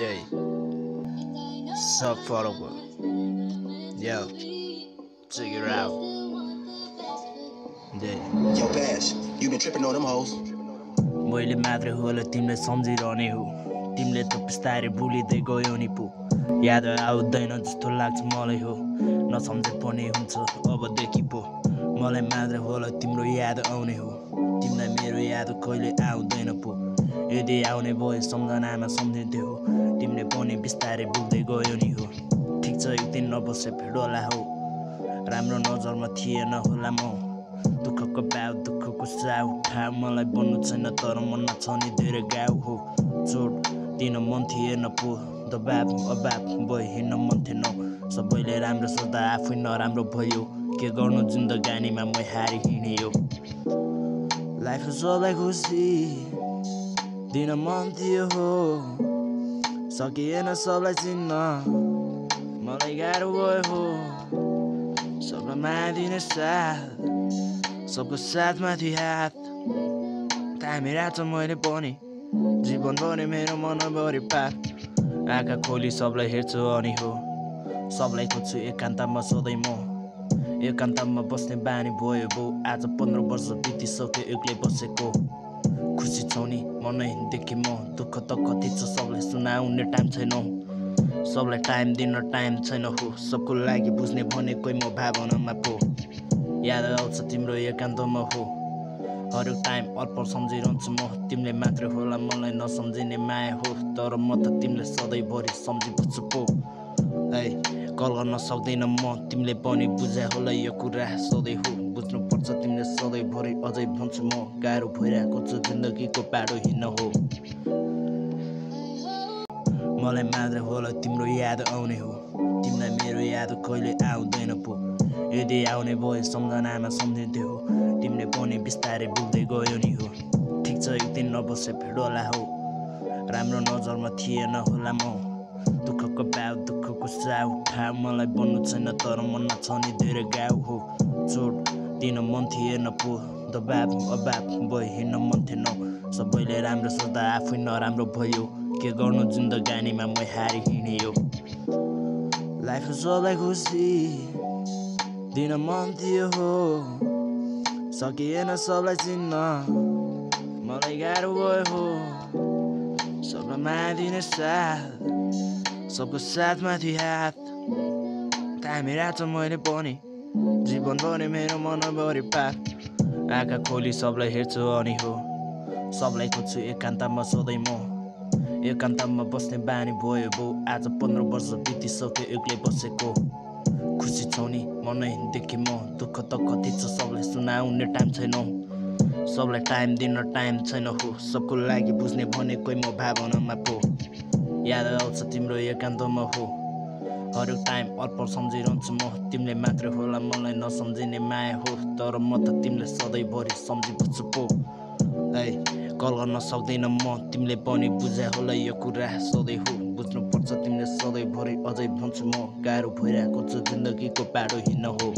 Hey, sup follower? Yo, check it out. Hey. Yo, Bash, you been tripping on them hoes. मैले मात्र होला तिमीले सम्झिरहने हो तिमीले त बिस्तारै भुलिँदै गयौ नि पो याद आउँदैन जस्तो लाग्छ मलाई हो नसम्झे पनि हुन्छ अबदेखि पो मलाई मात्र होला तिम्रो याद आउने हो तिमीलाई मेरो याद कहिले आउँदैन पो यदि आउने भए सम्झनामा सम्झिन्थ्यो हो तिमीले पनि बिस्तारै भुल्दै गयौ नि हो ठिक छ एक दिन नबसे भेटोला हो राम्रो नजरमा थिएन होला म दुःखको बाउ दुःखको साउ ठाउँ मलाई बन्नु छैन तर मनमा छ नि धेरै गाउँ हो चोट दिन मन थिएन पो दबाब अभाव भइ हिँड्न मन थिएन सबैले राम्रो सोच्दा आफै नराम्रो भयो के गर्नु जिन्दगानीमा मै हारि हिँडियो लाइफ सबलाई खुसी दिन मन थियो हो सकिएन सबलाई चिन्न मलाई गाह्रो भयो हो सबलाई माया दिने साथ सबको साथमाथि हात थामेर छ मैले पनि जीवनभरि मेरो मनभरि पाप आँखा खोली सबलाई हेर्छु अनि हो सबलाई खोज्छु एकान्तमा सधैँ म एकान्तमा बस्ने बानी भयो बो आज 15 वर्ष बितिसक्यो एक्लै बसेको खुसी छौ नि मनैदेखि म दुःख त कति छ सबलाई सुनाउने टाइम छैन सबलाई टाइम दिन टाइम छैन हो सबको लागि बुझ्ने भनेकै म भावनामा पो याद आउँछ तिम्रो एकान्तमा हो हरेक टाइम अर्पण सम्झिरहन्छु म तिमीले मात्र होला मलाई नसम्झिने माया हो तर म त तिमीले सधैँभरि सम्झिबस्छु पो है कल गर्न सक्दैन म तिमीले पनि बुझा होला यो कुरा सधैँ हो बुझ्नुपर्छ तिमीले सधैँभरि अझै भन्छु म गाह्रो भइरहेको छ जिन्दगीको बाटो हिँड्न हो मलाई मात्र होला तिम्रो याद आउने हो तिमीलाई मेरो याद कहिले आउँदैन पो यदि आउने भए सम्झनामा सम्झिन्थ्यो हो तिमीले पनि बिस्तारै भुल्दै गयौ नि हो ठिक छ एक दिन नबसे भेटोला हो राम्रो नजरमा थिएन होला म दुःखको बाउ दुःखको साउ ठाउँ मलाई बन्नु छैन तर मनमा छ नि धेरै गाउँ हो चोट दिन मन थिएन पो दबाब अभाव भइ हिँड्न मन थिएन सबैले राम्रो सोच्दा आफै नराम्रो भयो के गर्नु जिन्दगानीमा मै हारि हिँडियो लाइफ सबलाई खुसी दिन मन थियो हो सकिएन सबलाई चिन्न मलाई गाह्रो भयो हो सबलाई माया दिने साथ सबको साथमाथि हात थामेर छ मैले पनि जीवनभरि मेरो मनभरि पाप आँखा खोली सबलाई हेर्छु अनि हो सबलाई खोज्छु एकान्तमा सधैँ म एकान्तमा बस्ने बानी भयो बो आज 15 वर्ष बितिसक्यो एक्लै बसेको खुसी छौ नि मनैदेखि म दुःख त कति छ सबलाई सुनाउने टाइम छैन सबलाई टाइम दिन टाइम छैन हो सबको लागि बुझ्ने भनेकै म भावनामा पो याद आउँछ तिम्रो एकान्तमा हो हरेक टाइम अर्पण सम्झिरहन्छु म तिमीले मात्र होला मलाई नसम्झिने माया हो तर म त तिमीले सधैँभरि सम्झिबस्छु पो है कल गर्न सक्दैन म तिमीले पनि बुझा होला यो कुरा सधैँ हो बुझ्नुपर्छ तिमीले सधैँभरि अझै भन्छु म गाह्रो भइरहेको छ जिन्दगीको बाटो हिँड्न हो